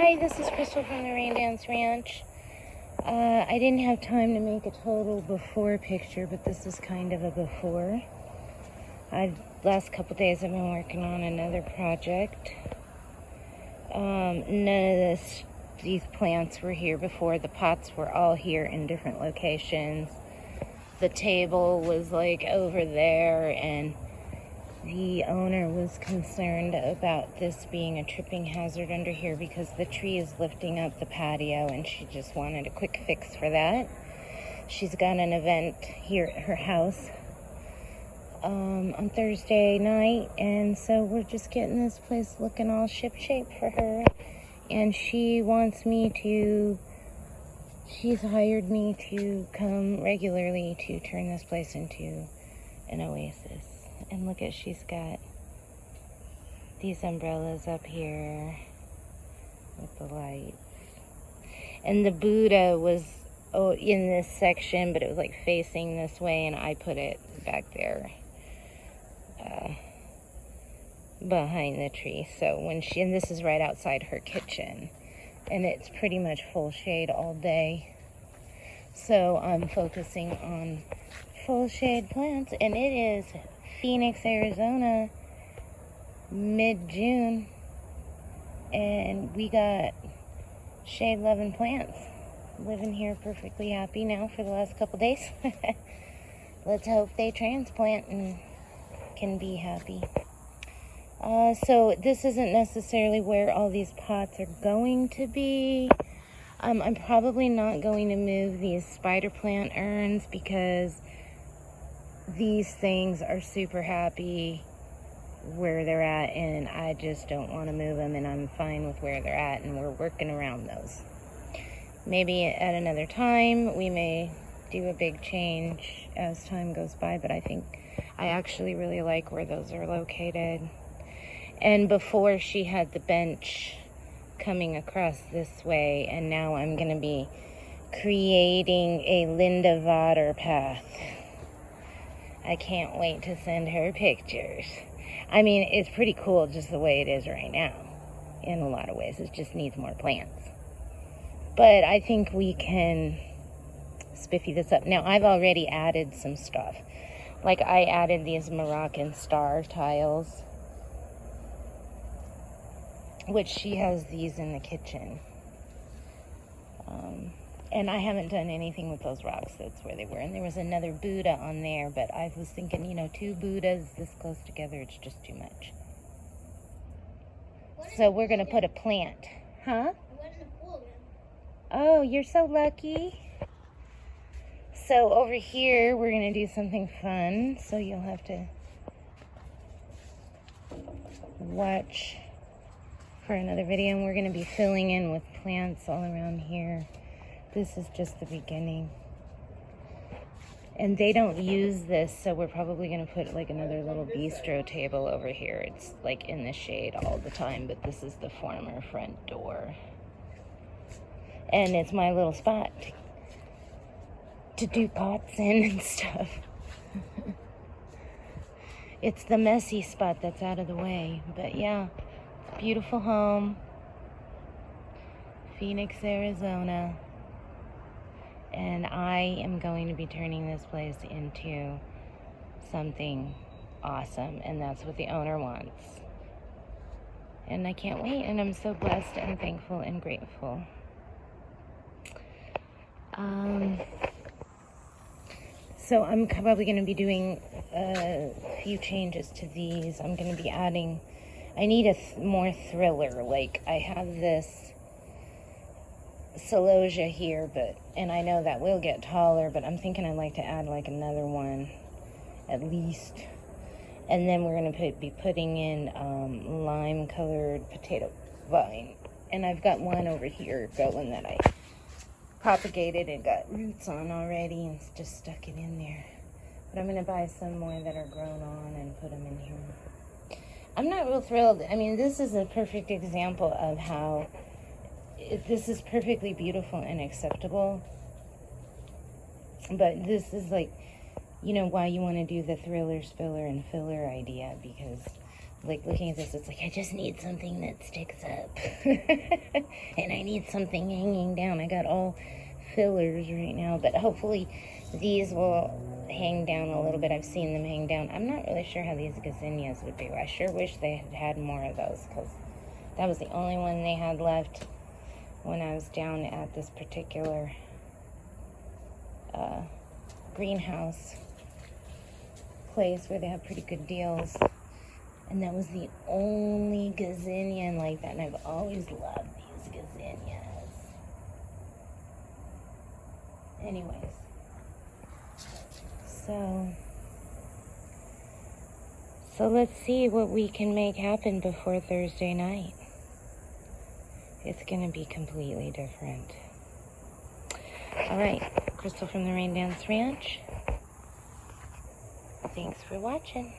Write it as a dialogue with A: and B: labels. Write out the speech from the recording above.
A: Hi, this is Crystal from the Rain Dance Ranch. I didn't have time to make a total before picture, but this is kind of a before. Last couple days I've been working on another project. None of these plants were here before. The pots were all here in different locations. The table was like over there, and the owner was concerned about this being a tripping hazard under here because the tree is lifting up the patio, and she just wanted a quick fix for that. She's got an event here at her house on Thursday night, and so we're just getting this place looking all ship-shape for her. And she's hired me to come regularly to turn this place into an oasis. And look at, she's got these umbrellas up here with the lights. And the Buddha was in this section, but it was like facing this way, and I put it back there behind the tree. So and this is right outside her kitchen, and it's pretty much full shade all day. So I'm focusing on full shade plants, and it is Phoenix, Arizona, mid-June, and we got shade-loving plants living here perfectly happy now for the last couple days. Let's hope they transplant and can be happy. So this isn't necessarily where all these pots are going to be. I'm probably not going to move these spider plant urns because these things are super happy where they're at, and I just don't want to move them, and I'm fine with where they're at, and we're working around those. Maybe at another time we may do a big change as time goes by, but I think I actually really like where those are located. And before, she had the bench coming across this way, and now I'm going to be creating a Linda Vodder path. I can't wait to send her pictures. I mean, it's pretty cool just the way it is right now. In a lot of ways, it just needs more plants. But I think we can spiffy this up. Now, I've already added some stuff. Like, I added these Moroccan star tiles, which she has these in the kitchen. And I haven't done anything with those rocks. That's where they were. And there was another Buddha on there, but I was thinking, two Buddhas this close together, it's just too much. So we're going to put a plant. Huh? Oh, you're so lucky. So over here, we're going to do something fun. So you'll have to watch for another video. And we're going to be filling in with plants all around here. This is just the beginning. And they don't use this, so we're probably going to put like another little bistro table over here. It's like in the shade all the time, but this is the former front door. And it's my little spot to do pots in and stuff. It's the messy spot that's out of the way. But yeah, it's a beautiful home. Phoenix, Arizona. And I am going to be turning this place into something awesome. And that's what the owner wants. And I can't wait. And I'm so blessed and thankful and grateful. So I'm probably going to be doing a few changes to these. I'm going to be adding, I need a more thriller. Like, I have this celosia here, and I know that will get taller, but I'm thinking I'd like to add like another one at least. And then we're going to be putting in lime colored potato vine. And I've got one over here going that I propagated and got roots on already, and just stuck it in there. But I'm going to buy some more that are grown on and put them in here. I'm not real thrilled. I mean, this is a perfect example of how this is perfectly beautiful and acceptable. But this is like, why you want to do the thriller, spiller, and filler idea, because like, looking at this, it's like, I just need something that sticks up. And I need something hanging down. I got all fillers right now, but hopefully these will hang down a little bit. I've seen them hang down. I'm not really sure how these gazinias would be. I sure wish they had had more of those, because that was the only one they had left when I was down at this particular greenhouse place where they have pretty good deals. And that was the only gazinian like that. And I've always loved these gazinias. Anyways. So let's see what we can make happen before Thursday night. It's going to be completely different. All right. Crystal from the Rain Dance Ranch. Thanks for watching.